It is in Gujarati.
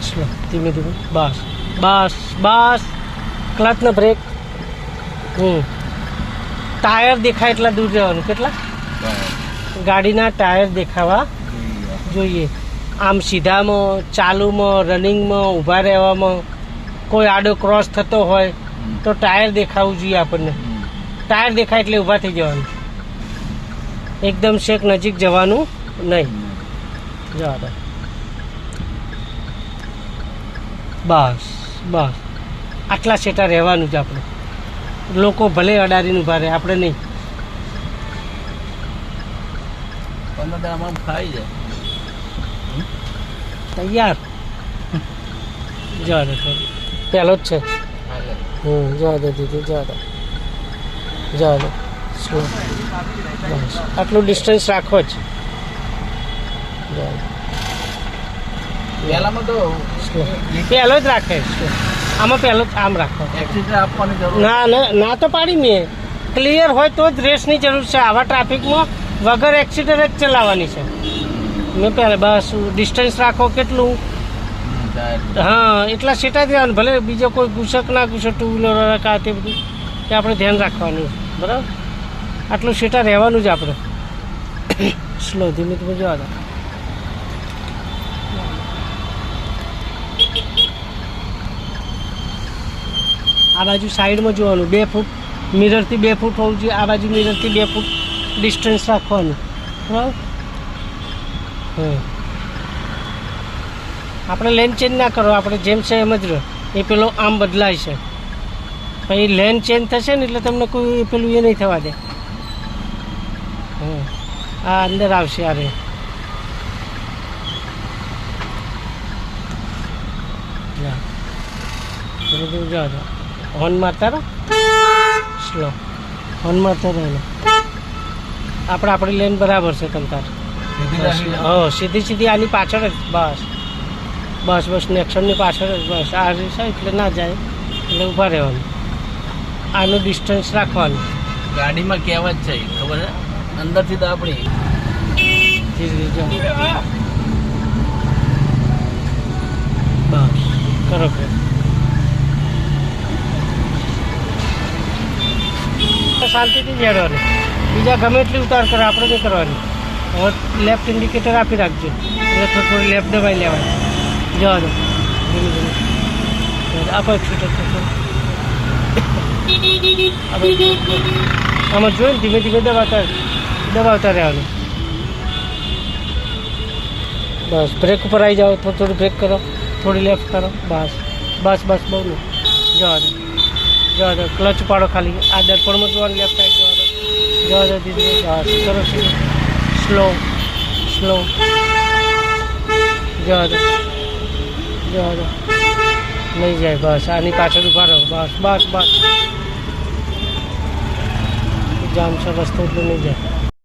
સ્લો, ધીમે ધીમે. બસ બસ બસ. ક્લચ ને બ્રેક. ટાયર દેખાય એટલા દૂર જવાનું. કેટલા? ગાડીના ટાયર દેખાવા જોઈએ. આમ સીધામાં, ચાલુમાં, રનિંગમાં, ઊભા રહેવામાં, કોઈ આડો ક્રોસ થતો હોય તો ટાયર દેખાવું જોઈએ આપણને. ટાયર દેખાય એટલે ઊભા થઈ જવાનું. એકદમ શેક નજીક જવાનું નહીં. જવા દો. બસ બસ. આટલા સેટા રહેવાનું જ આપણે. લોકો ભલે અડાડીને ઊભા રહે, આપણે નહીં. 15 દાડામાં ખાઈ જાય. તૈયાર. જવા દો થોડું. પહેલો જ છે. જવા દો દીદી, જવા દો. જવા દો. સ્લો. બસ આટલું ડિસ્ટન્સ રાખો જ. જવા દો. પહેલામાં તો પહેલો જ રાખે. આમાં પહેલો જ આમ રાખો. એક્સિડન્ટ આપવાની જરૂર ના ના ના તો પાડી મેં. ક્લિયર હોય તો જ રેસની જરૂર છે. આવા ટ્રાફિકમાં વગર એક્સિડન્ટ જ ચલાવવાની છે. મેં પહેલાં બસ ડિસ્ટન્સ રાખો. કેટલું? હા, એટલા સેટા દેવાનું. ભલે બીજો કોઈ ગુસક ના ગુસક, ટુ વ્હીલર કા તે બધું એ આપણે ધ્યાન રાખવાનું. બરાબર? આટલું સેટા રહેવાનું જ આપણે. સ્લો, ધીમે ધીમે જવા દો. આ બાજુ સાઈડમાં જોવાનું. 2 ફૂટ મિરરથી 2 ફૂટ હોવું જોઈએ. આ બાજુ મિરરથી 2 ફૂટ ડિસ્ટન્સ રાખવાનું. બરાબર? આપણે લેન ચેન્જ ના કરો. આપણે જેમ છે એમ જ રહો. એ પેલો આમ બદલાય છે. પછી લેન ચેન્જ થશે ને એટલે તમને કોઈ પેલું એ નહીં થવા દે. આ અંદર આવશે. અરે જવા દો. હોર્ન મારતા રહો. સ્લો. હોર્ન મારતા રહો. આપણી લેન બરાબર છે. તમ તાર સીધી સીધી આની પાછળ જ. બસ બસ બસ. નેક્સનની પાછળ જ. બસ આ છે એટલે ના જાય એટલે ઊભા રહેવાનું. આનું ડિસ્ટન્સ રાખવાનું. ગાડીમાં કહેવત છે, ખબર છે? અંદરથી તો આપણી બસ કરો કે શાંતિથી હેડવાની. બીજા ગમે એટલી ઉતાર કરે, આપણે નહીં કરવાની. હવે લેફ્ટ ઇન્ડિકેટર આપી રાખજો એટલે થોડી લેફ્ટ દબાઈ લેવાની. જવા દો. ધીમે ધીમે આપો. એક્સિડન્ટ આમાં જોઈને ધીમે ધીમે દબાવતા રહેવાનું. બસ બ્રેક ઉપર આવી જાઓ. થોડું બ્રેક કરો, થોડી લેફ્ટ કરો. બસ બસ બસ. બહુ નહીં. જવા દો. જવા દો. ક્લચ પાડો ખાલી. આ દર્પણમાં જોવાનું. લેફ્ટ સાઈડ જવા દો. જવા દો દીદી. બસ કરો. Slow slow. જવા દો. જવા દો. નહીં જાય. બસ આની પાછળ ઊભા રહો. બસ બસ બસ. જામ છે રસ્તો એટલે નહીં જાય.